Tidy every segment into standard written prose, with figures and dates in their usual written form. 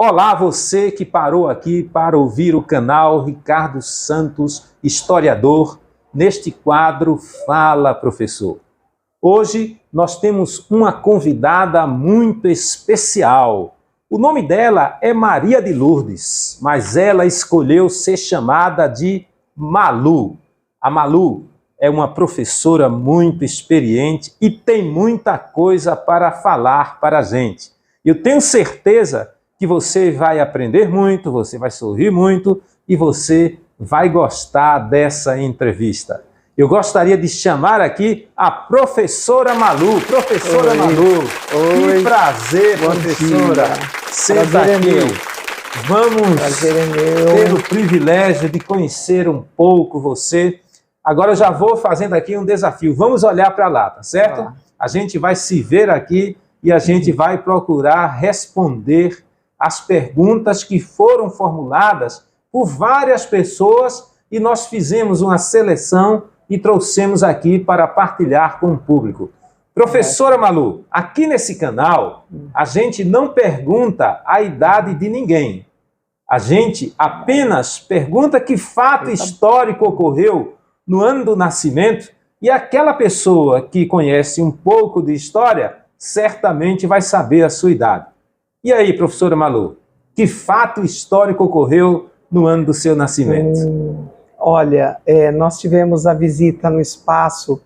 Olá, você que parou aqui para ouvir o canal Ricardo Santos, historiador, neste quadro Fala, Professor. Hoje nós temos uma convidada muito especial. O nome dela é Maria de Lourdes, mas ela escolheu ser chamada de Malu. A Malu é uma professora muito experiente e tem muita coisa para falar para a gente. Eu tenho certeza que você vai aprender muito, você vai sorrir muito e você vai gostar dessa entrevista. Eu gostaria de chamar aqui a professora Malu. Professora Oi. Malu, Oi. que prazer, Bom professora. dia. Senta Prazer é aqui. meu. Vamos Prazer é meu. ter o privilégio de conhecer um pouco você. Agora eu já vou fazendo aqui um desafio. Vamos olhar para lá, tá certo? Tá. A gente vai se ver aqui e a gente vai procurar responder as perguntas que foram formuladas por várias pessoas e nós fizemos uma seleção e trouxemos aqui para partilhar com o público. Professora Malu, aqui nesse canal, a gente não pergunta a idade de ninguém. A gente apenas pergunta que fato histórico ocorreu no ano do nascimento e aquela pessoa que conhece um pouco de história certamente vai saber a sua idade. E aí, professora Malu, que fato histórico ocorreu no ano do seu nascimento? Olha, nós tivemos a visita no espaço,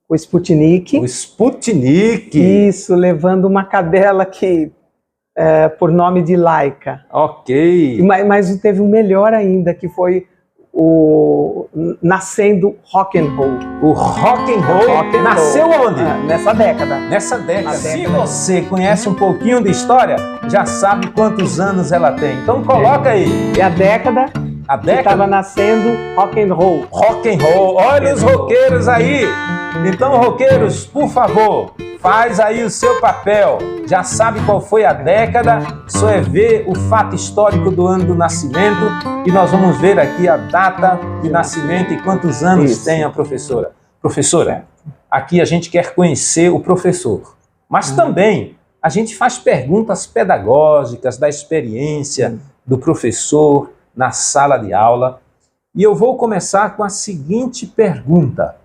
o Sputnik. O Sputnik. Isso, levando uma cadela que, por nome de Laika. Ok. Mas teve um melhor ainda, que foi o nascendo rock and roll. O rock and roll nasceu onde? Nessa década. Nessa década. Se década. você conhece um pouquinho de história, já sabe quantos anos ela tem. Então coloca aí. E a década A que década estava nascendo rock and roll. rock and roll. Olha os roqueiros aí. Então, roqueiros, por favor, faz aí o seu papel. Já sabe qual foi a década, só é ver o fato histórico do ano do nascimento e nós vamos ver aqui a data de nascimento e quantos anos Isso. tem a professora. Professora, aqui a gente quer conhecer o professor, mas também a gente faz perguntas pedagógicas da experiência do professor na sala de aula. E eu vou começar com a seguinte pergunta.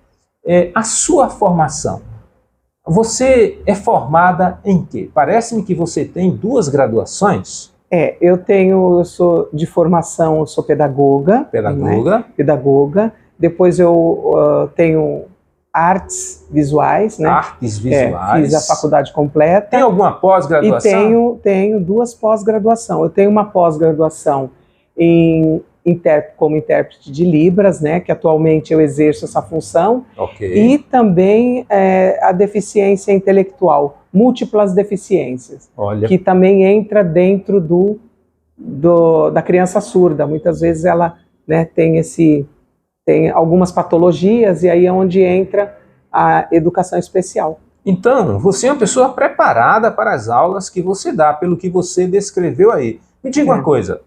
A sua formação, você é formada em quê? Parece-me que você tem 2 graduações. Eu sou de formação, eu sou pedagoga. Pedagoga. Né? Pedagoga. Depois eu tenho artes visuais, né? Artes visuais. Fiz a faculdade completa. Tem alguma pós-graduação? E tenho 2 pós-graduação. Eu tenho uma pós-graduação como intérprete de Libras, né? Que atualmente eu exerço essa função. Ok. E também a deficiência intelectual, múltiplas deficiências. Olha. Que também entra dentro da criança surda. Muitas vezes ela, né, tem algumas patologias e aí é onde entra a educação especial. Então, você é uma pessoa preparada para as aulas que você dá, pelo que você descreveu aí. Me diga uma coisa,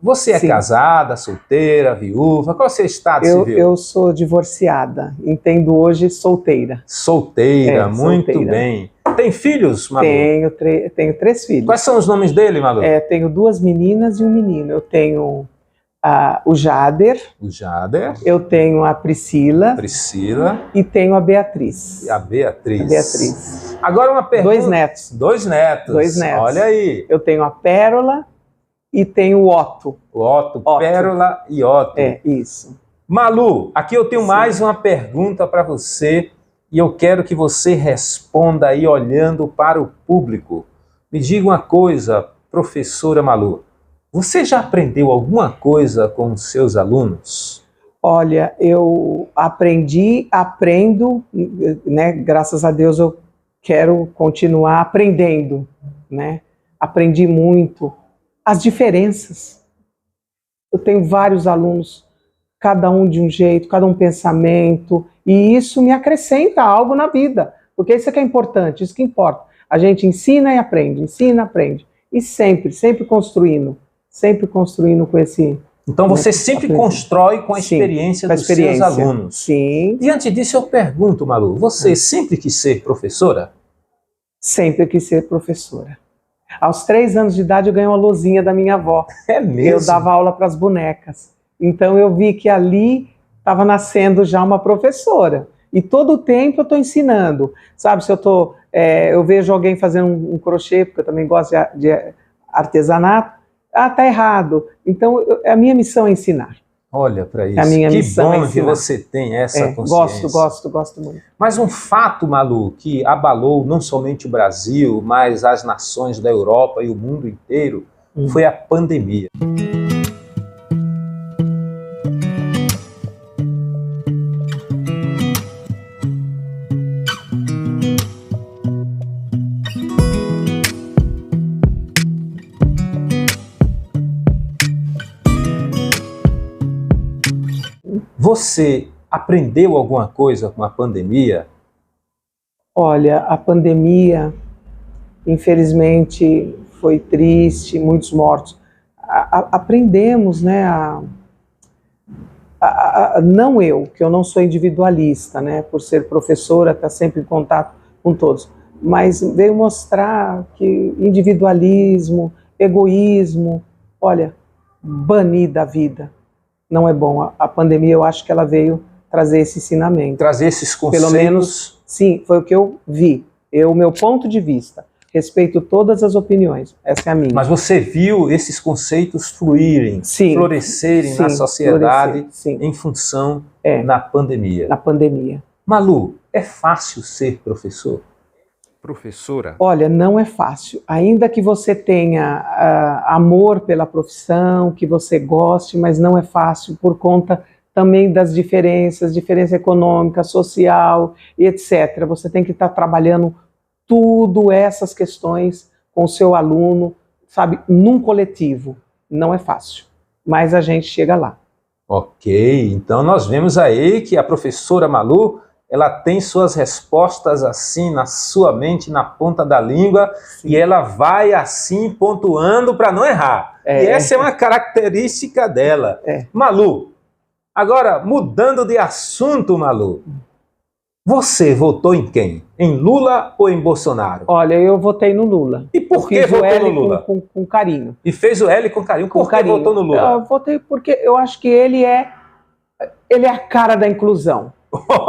você é Sim. casada, solteira, viúva? Qual é o seu estado civil? Eu sou divorciada, entendo hoje solteira. Solteira, muito solteira. bem. Tem filhos, Malu? Tenho 3 filhos. Quais são os nomes dele, Malu? Tenho 2 meninas e um menino. Eu tenho o Jader, O Jader, eu tenho a Priscila Priscila e tenho a Beatriz. e a Beatriz. A Beatriz. Agora uma pergunta. 2 netos. 2 netos. 2 netos. Olha aí. Eu tenho a Pérola e tenho o Otto. O Otto, Otto. Pérola e Otto. Isso. Malu, aqui eu tenho Sim. mais uma pergunta para você e eu quero que você responda aí olhando para o público. Me diga uma coisa, professora Malu. Você já aprendeu alguma coisa com os seus alunos? Olha, eu aprendo, né? Graças a Deus eu quero continuar aprendendo, né? Aprendi muito as diferenças. Eu tenho vários alunos, cada um de um jeito, cada um pensamento, e isso me acrescenta algo na vida, porque isso é que é importante, isso que importa. A gente ensina e aprende, e sempre construindo com esse... Então você sempre constrói com a experiência dos seus alunos. Sim. Diante disso eu pergunto, Malu, você sempre quis ser professora? Sempre quis ser professora. Aos 3 anos de idade eu ganhei uma luzinha da minha avó. É mesmo? Eu dava aula para as bonecas. Então eu vi que ali estava nascendo já uma professora. E todo o tempo eu estou ensinando. Sabe, se eu vejo alguém fazendo um crochê, porque eu também gosto de artesanato, tá errado. Então a minha missão é ensinar. Olha para isso. A minha Que missão é bom que ensinar. você tem essa consciência. Gosto muito. Mas um fato, Malu, que abalou não somente o Brasil, mas as nações da Europa e o mundo inteiro, foi a pandemia. Você aprendeu alguma coisa com a pandemia? Olha, a pandemia, infelizmente, foi triste, muitos mortos. Aprendemos, né, não eu, que eu não sou individualista, né, por ser professora, estar sempre em contato com todos, mas veio mostrar que individualismo, egoísmo, olha, banir da vida não é bom. A pandemia, eu acho que ela veio trazer esse ensinamento. Trazer esses conceitos. Pelo menos, sim, foi o que eu vi. Meu ponto de vista. Respeito todas as opiniões. Essa é a minha. Mas você viu esses conceitos fluírem, florescerem na sociedade em função da pandemia. Na pandemia. Malu, é fácil ser professor? Professora? Olha, não é fácil. Ainda que você tenha amor pela profissão, que você goste, mas não é fácil por conta também das diferença econômica, social e etc. Você tem que estar trabalhando tudo essas questões com o seu aluno, sabe, num coletivo. Não é fácil, mas a gente chega lá. Ok, então nós vemos aí que a professora Malu, ela tem suas respostas assim na sua mente, na ponta da língua, e ela vai assim pontuando para não errar. E essa é uma característica dela. Malu, agora mudando de assunto, Malu, você votou em quem? Em Lula ou em Bolsonaro? Olha, eu votei no Lula. E por que votou no Lula? Com carinho. E fez o L com carinho. Por que votou no Lula? Eu votei porque eu acho que ele é a cara da inclusão.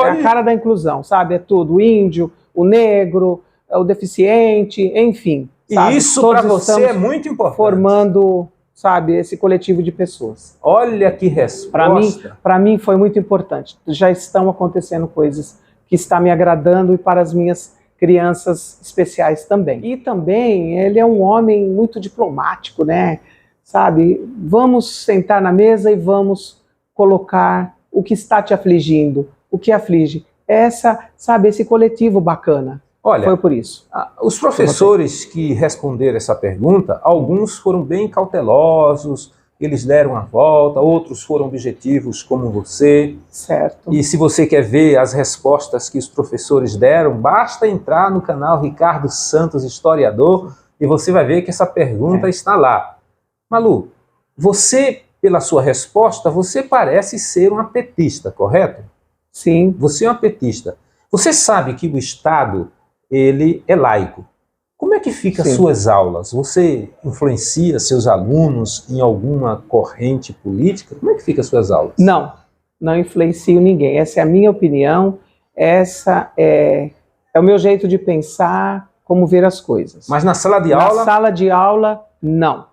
É a cara da inclusão, sabe? É tudo, o índio, o negro, o deficiente, enfim. Sabe? E isso para você é muito importante. Formando, sabe, esse coletivo de pessoas. Olha que resposta. Para mim foi muito importante. Já estão acontecendo coisas que estão me agradando e para as minhas crianças especiais também. E também ele é um homem muito diplomático, né? Sabe? Vamos sentar na mesa e vamos colocar o que está te afligindo. O que aflige? Esse coletivo bacana. Olha, foi por isso. Os professores que responderam essa pergunta, alguns foram bem cautelosos, eles deram a volta, outros foram objetivos como você. Certo. E se você quer ver as respostas que os professores deram, basta entrar no canal Ricardo Santos Historiador e você vai ver que essa pergunta está lá. Malu, você, pela sua resposta, você parece ser uma petista, correto? Sim. Você é uma petista. Você sabe que o Estado, ele é laico. Como é que ficam as suas aulas? Você influencia seus alunos em alguma corrente política? Como é que ficam as suas aulas? Não influencio ninguém. Essa é a minha opinião, essa é o meu jeito de pensar, como ver as coisas. Mas na sala de aula? Na sala de aula, não.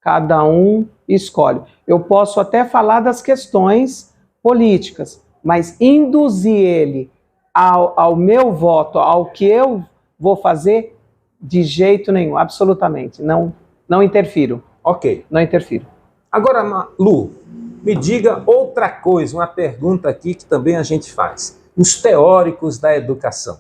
Cada um escolhe. Eu posso até falar das questões políticas, mas induzir ele ao meu voto, ao que eu vou fazer, de jeito nenhum, absolutamente. Não interfiro. Ok. Não interfiro. Agora, Malu, me diga outra coisa, uma pergunta aqui que também a gente faz. Os teóricos da educação.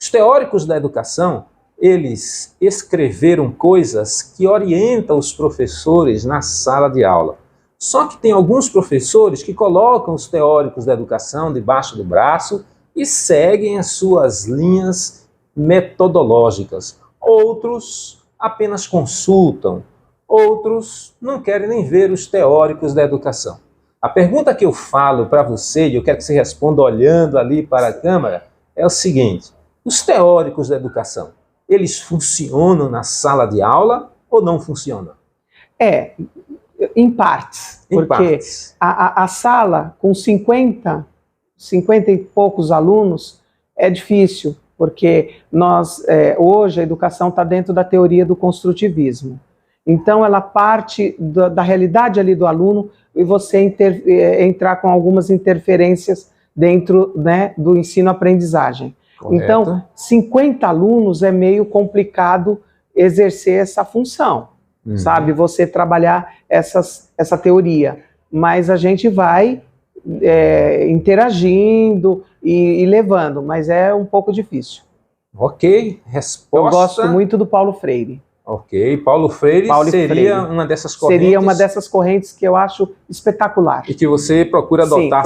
Os teóricos da educação, eles escreveram coisas que orientam os professores na sala de aula. Só que tem alguns professores que colocam os teóricos da educação debaixo do braço e seguem as suas linhas metodológicas. Outros apenas consultam, outros não querem nem ver os teóricos da educação. A pergunta que eu falo para você, e eu quero que você responda olhando ali para a câmera, é o seguinte: os teóricos da educação, eles funcionam na sala de aula ou não funcionam? Em partes, Em porque partes. a sala com 50 e poucos alunos é difícil, porque hoje a educação está dentro da teoria do construtivismo. Então ela parte da realidade ali do aluno e você entrar com algumas interferências dentro, né, do ensino-aprendizagem. Correto. Então, 50 alunos é meio complicado exercer essa função, sabe? Você trabalhar essa teoria. Mas a gente vai interagindo e levando, mas é um pouco difícil. Ok, resposta... Eu gosto muito do Paulo Freire. Ok, Paulo Freire seria uma dessas correntes... Seria uma dessas correntes que eu acho espetacular. E que você procura adotar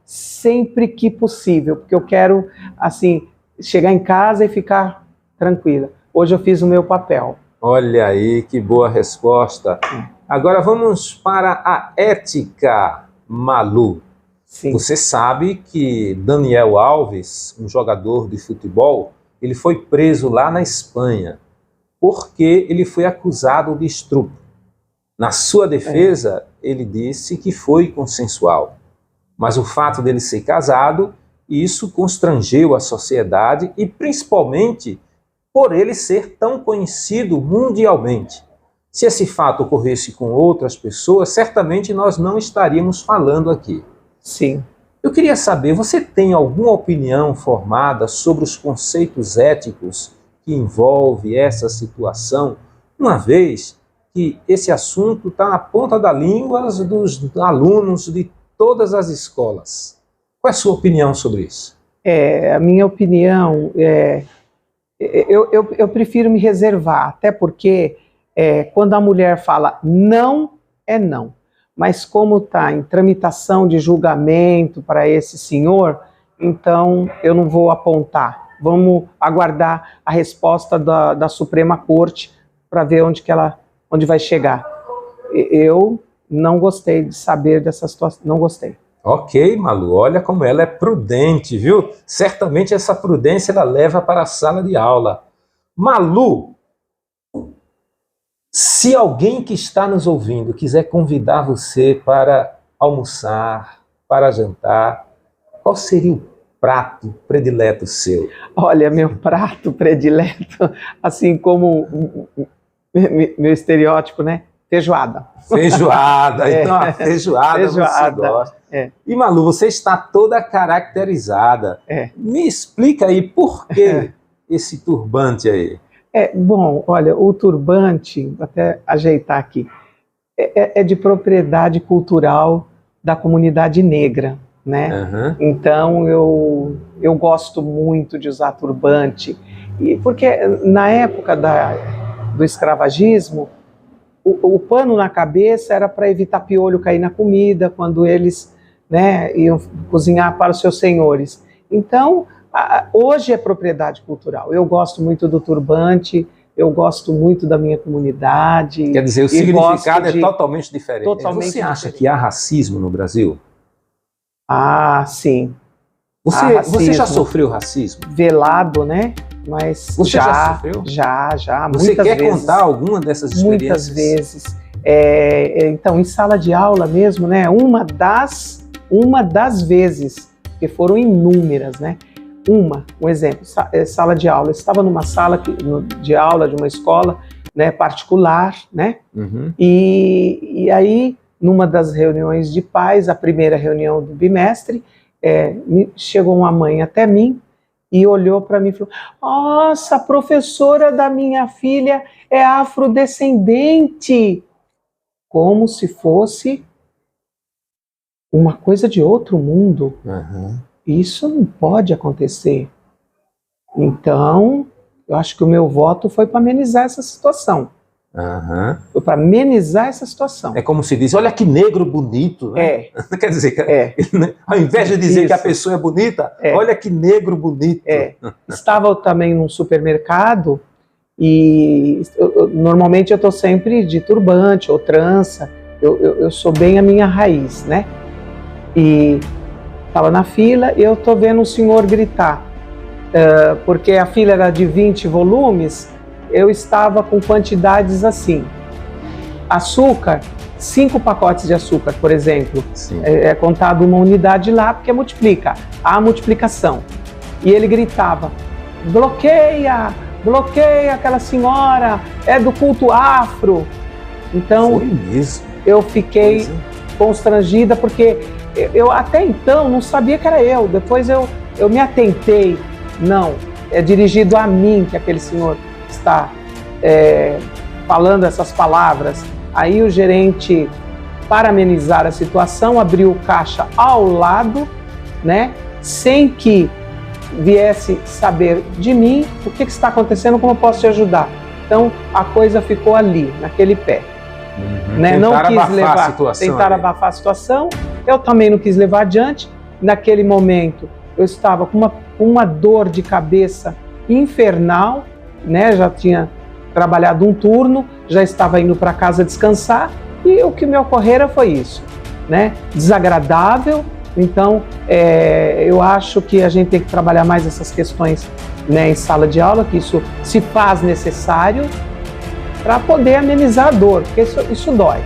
sempre que possível, porque eu quero, assim, chegar em casa e ficar tranquila. Hoje eu fiz o meu papel. Olha aí, que boa resposta. Agora vamos para a ética, Malu. Sim. Você sabe que Daniel Alves, um jogador de futebol, ele foi preso lá na Espanha, porque ele foi acusado de estupro. Na sua defesa, ele disse que foi consensual. Mas o fato dele ser casado, isso constrangeu a sociedade e principalmente por ele ser tão conhecido mundialmente. Se esse fato ocorresse com outras pessoas, certamente nós não estaríamos falando aqui. Sim. Eu queria saber, você tem alguma opinião formada sobre os conceitos éticos que envolve essa situação, uma vez que esse assunto está na ponta da língua dos alunos de todas as escolas? Qual é a sua opinião sobre isso? A minha opinião eu prefiro me reservar, até porque quando a mulher fala não, é não. Mas como está em tramitação de julgamento para esse senhor, então eu não vou apontar. Vamos aguardar a resposta da Suprema Corte para ver onde vai chegar. Eu não gostei de saber dessa situação, não gostei. Ok, Malu, olha como ela é prudente, viu? Certamente essa prudência ela leva para a sala de aula. Malu, se alguém que está nos ouvindo quiser convidar você para almoçar, para jantar, qual seria o prato predileto seu? Olha, meu prato predileto, assim como meu estereótipo, né? Feijoada. Feijoada, então a feijoada você gosta. E Malu, você está toda caracterizada. Me explica aí por que esse turbante aí? Bom, olha, o turbante, vou até ajeitar aqui, é de propriedade cultural da comunidade negra, né? Então eu gosto muito de usar turbante, porque na época do escravagismo, o pano na cabeça era para evitar piolho cair na comida, quando eles, né, iam cozinhar para os seus senhores. Então, hoje é propriedade cultural. Eu gosto muito do turbante, eu gosto muito da minha comunidade. Quer dizer, o significado é totalmente diferente. Você acha que há racismo no Brasil? Ah, sim. Você já sofreu racismo? Velado, né? Mas você já sofreu? Já, você quer contar alguma dessas experiências? Muitas vezes. Então, em sala de aula mesmo, né? Uma das vezes, porque foram inúmeras, né? Um exemplo, sala de aula. Eu estava numa sala de aula de uma escola, né, particular, né? E aí, numa das reuniões de pais, a primeira reunião do bimestre, chegou uma mãe até mim e olhou para mim e falou: nossa, a professora da minha filha é afrodescendente. Como se fosse uma coisa de outro mundo. Isso não pode acontecer. Então, eu acho que o meu voto foi para amenizar essa situação. Foi para amenizar essa situação. É como se diz, olha que negro bonito, né? Quer dizer, ao invés de dizer que a pessoa é bonita, olha que negro bonito. Estava também num supermercado e normalmente eu estou sempre de turbante ou trança. Eu sou bem a minha raiz, né? E estava na fila e eu estou vendo um senhor gritar: porque a fila era de 20 volumes, eu estava com quantidades assim. Açúcar, 5 pacotes de açúcar, por exemplo, é contado uma unidade lá, porque multiplica, há multiplicação. E ele gritava, bloqueia, bloqueia aquela senhora, é do culto afro. Então, foi mesmo. Eu fiquei constrangida, porque eu até então não sabia que era eu. Depois eu me atentei, não, é dirigido a mim que aquele senhor está falando essas palavras. Aí o gerente, para amenizar a situação, abriu o caixa ao lado, né, sem que viesse saber de mim o que está acontecendo, como eu posso te ajudar. Então a coisa ficou ali, naquele pé. Né? Não quis levar, tentar abafar a situação, eu também não quis levar adiante. Naquele momento eu estava com uma dor de cabeça infernal, né? Já tinha trabalhado um turno, já estava indo para casa descansar, e o que me ocorrera foi isso, né? Desagradável. Então, eu acho que a gente tem que trabalhar mais essas questões, né, em sala de aula, que isso se faz necessário para poder amenizar a dor, porque isso dói,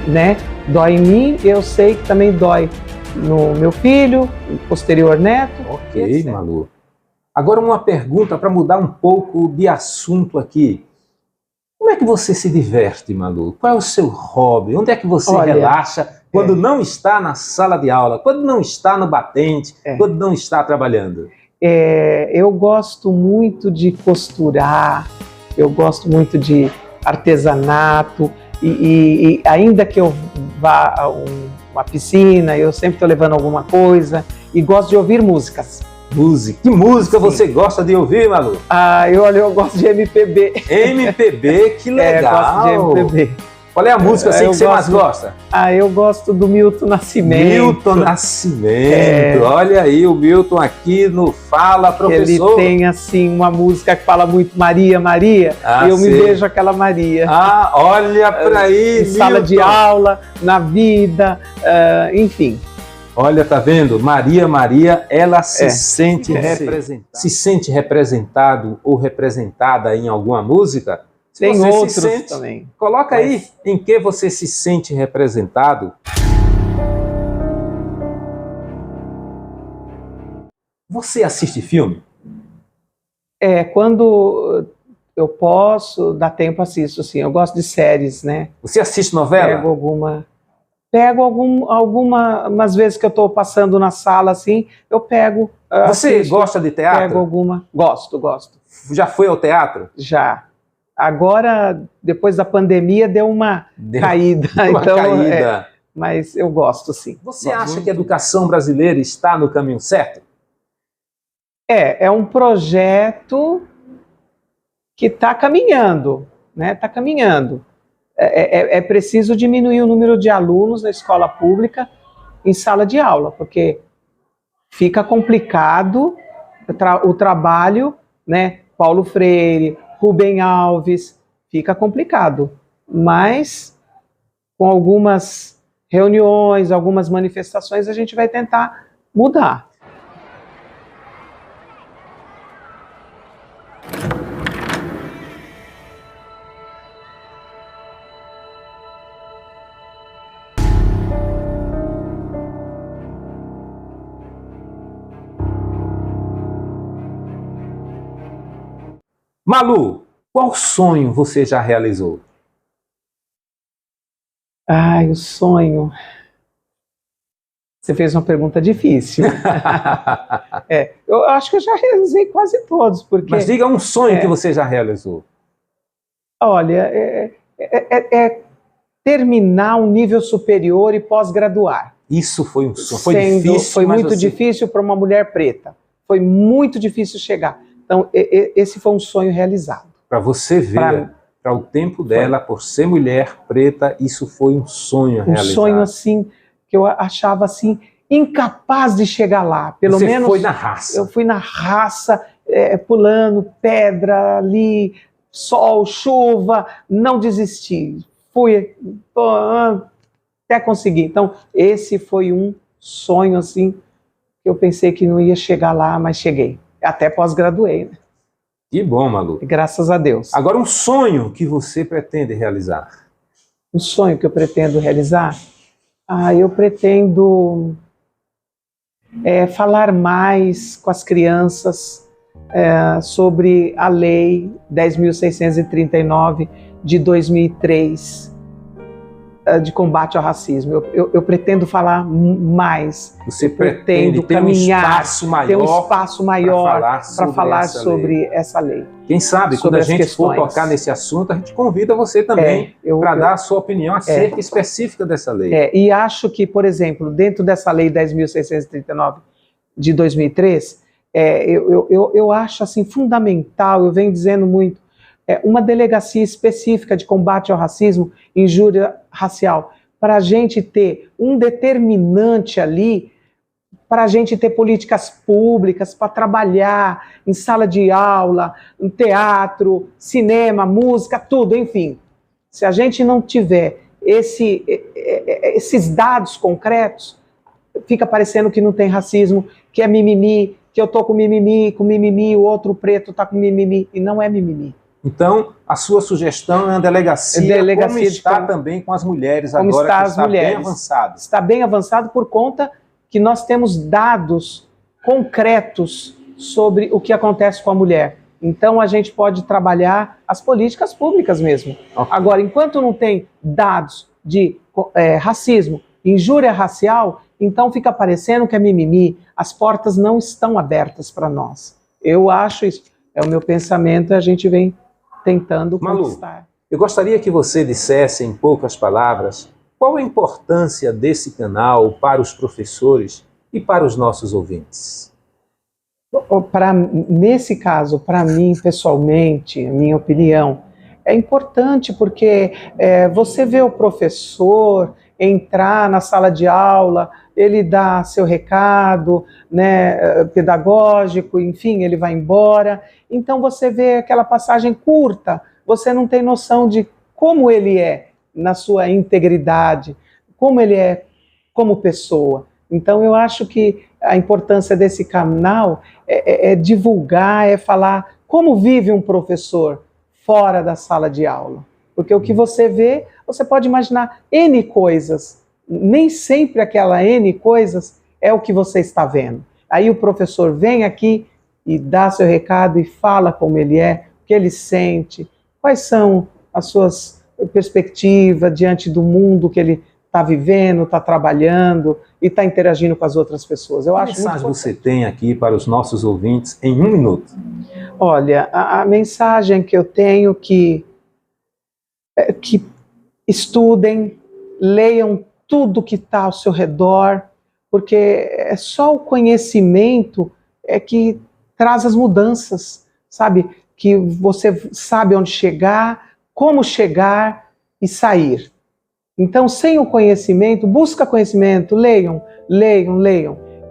né? Dói em mim, eu sei que também dói no meu filho, no posterior neto. Ok, Malu. Agora uma pergunta para mudar um pouco de assunto aqui. Como é que você se diverte, Malu? Qual é o seu hobby? Onde é que você relaxa quando não está na sala de aula, quando não está no batente, quando não está trabalhando? Eu gosto muito de costurar, eu gosto muito de artesanato, e ainda que eu vá a uma piscina, eu sempre estou levando alguma coisa, e gosto de ouvir músicas. Música. Que música você gosta de ouvir, Malu? Eu gosto de MPB. MPB, que legal! Eu gosto de MPB. Qual é a música assim, que você mais gosta? Eu gosto do Milton Nascimento. Milton Nascimento. Olha aí o Milton aqui no Fala, Professor. Ele tem assim uma música que fala muito Maria, Maria, e eu me vejo aquela Maria. Olha para aí, em sala de aula, na vida, enfim. Olha, tá vendo? Maria, Maria, ela se sente representada. Se sente representado ou representada em alguma música? Se tem outros também. Coloca aí em que você se sente representado. Você assiste filme? Quando eu posso, dá tempo, assisto, sim. Eu gosto de séries, né? Você assiste novela? Pego algumas vezes que eu estou passando na sala, assim, eu pego. Você gosta de teatro? Pego alguma. Gosto. Já foi ao teatro? Já. Agora, depois da pandemia, deu uma caída. Mas eu gosto, sim. Você acha que a educação brasileira está no caminho certo? É um projeto que está caminhando, né? Está caminhando. É preciso diminuir o número de alunos na escola pública em sala de aula, porque fica complicado o trabalho, né? Paulo Freire, Rubem Alves, fica complicado, mas com algumas reuniões, algumas manifestações, a gente vai tentar mudar. Malu, qual sonho você já realizou? O sonho. Você fez uma pergunta difícil. Eu acho que eu já realizei quase todos. Mas diga um sonho que você já realizou. Olha, terminar um nível superior e pós-graduar. Isso foi um sonho. Foi difícil. Foi muito difícil para uma mulher preta. Foi muito difícil chegar. Então, esse foi um sonho realizado. Para você ver, para o tempo dela, por ser mulher preta, isso foi um sonho realizado. Um sonho, assim, que eu achava, assim, incapaz de chegar lá. Pelo menos, foi na raça. Eu fui na raça, pulando pedra ali, sol, chuva, não desisti. Fui até conseguir. Então, esse foi um sonho, assim, que eu pensei que não ia chegar lá, mas cheguei. Até pós-graduei, né? Que bom, Malu. Graças a Deus. Agora, um sonho que você pretende realizar? Um sonho que eu pretendo realizar? Eu pretendo falar mais com as crianças sobre a Lei 10.639 de 2003, de combate ao racismo. Eu pretendo falar mais. Você pretende ter caminhar, ter um espaço maior para falar sobre essa lei. Quem sabe, quando a gente for tocar nesse assunto, a gente convida você também para dar a sua opinião acerca específica dessa lei. E acho que, por exemplo, dentro dessa Lei 10.639 de 2003, eu acho assim, fundamental, eu venho dizendo muito, uma delegacia específica de combate ao racismo e injúria racial, para a gente ter um determinante ali, para a gente ter políticas públicas, para trabalhar em sala de aula, em teatro, cinema, música, tudo, enfim. Se a gente não tiver esses dados concretos, fica parecendo que não tem racismo, que é mimimi, que eu tô com mimimi, o outro preto tá com mimimi, e não é mimimi. Então, a sua sugestão é uma delegacia como está também com as mulheres agora, que está bem avançado. Está bem avançado por conta que nós temos dados concretos sobre o que acontece com a mulher. Então, a gente pode trabalhar as políticas públicas mesmo. Okay. Agora, enquanto não tem dados de racismo, injúria racial, então fica parecendo que é mimimi, as portas não estão abertas para nós. Eu acho isso, é o meu pensamento, a gente vem tentando conquistar. Malu, eu gostaria que você dissesse em poucas palavras qual a importância desse canal para os professores e para os nossos ouvintes. Nesse caso, para mim, pessoalmente, a minha opinião, é importante porque você vê o professor entrar na sala de aula, ele dá seu recado, né, pedagógico, enfim, ele vai embora. Então você vê aquela passagem curta, você não tem noção de como ele é na sua integridade, como ele é como pessoa. Então eu acho que a importância desse canal é divulgar, é falar como vive um professor fora da sala de aula. Porque o que você vê, você pode imaginar N coisas. Nem sempre aquela N coisas é o que você está vendo. Aí o professor vem aqui e dá seu recado e fala como ele é, o que ele sente, quais são as suas perspectivas diante do mundo que ele está vivendo, está trabalhando e está interagindo com as outras pessoas. Eu acho que mensagem você tem aqui para os nossos ouvintes em 1 minuto? Olha, a mensagem que eu tenho que estudem, leiam tudo que está ao seu redor, porque é só o conhecimento que traz as mudanças, sabe? Que você sabe onde chegar, como chegar e sair. Então, sem o conhecimento, busca conhecimento, leiam.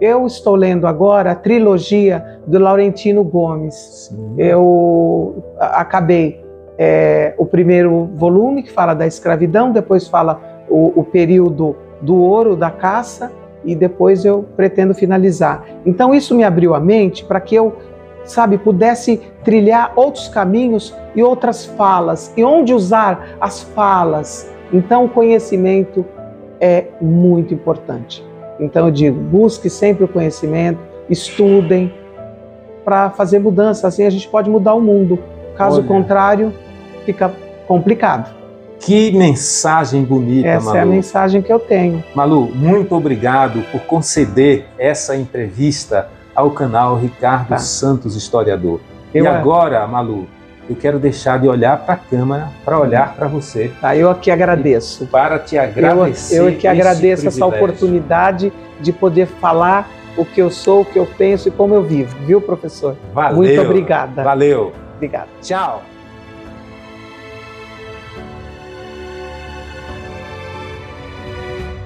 Eu estou lendo agora a trilogia do Laurentino Gomes. Sim. Eu acabei o primeiro volume, que fala da escravidão, depois fala o período do ouro, da caça, e depois eu pretendo finalizar. Então isso me abriu a mente para que eu, pudesse trilhar outros caminhos e outras falas, e onde usar as falas. Então o conhecimento é muito importante. Então eu digo, busque sempre o conhecimento, estudem, para fazer mudança, assim a gente pode mudar o mundo. Caso contrário, fica complicado. Que mensagem bonita, Malu. Essa é a mensagem que eu tenho. Malu, muito obrigado por conceder essa entrevista ao canal Ricardo Santos Historiador. E agora, Malu, eu quero deixar de olhar para a câmera para olhar para você. Eu aqui agradeço. Para te agradecer. Eu que agradeço essa oportunidade de poder falar o que eu sou, o que eu penso e como eu vivo. Viu, professor? Valeu. Muito obrigada. Valeu. Obrigada. Tchau.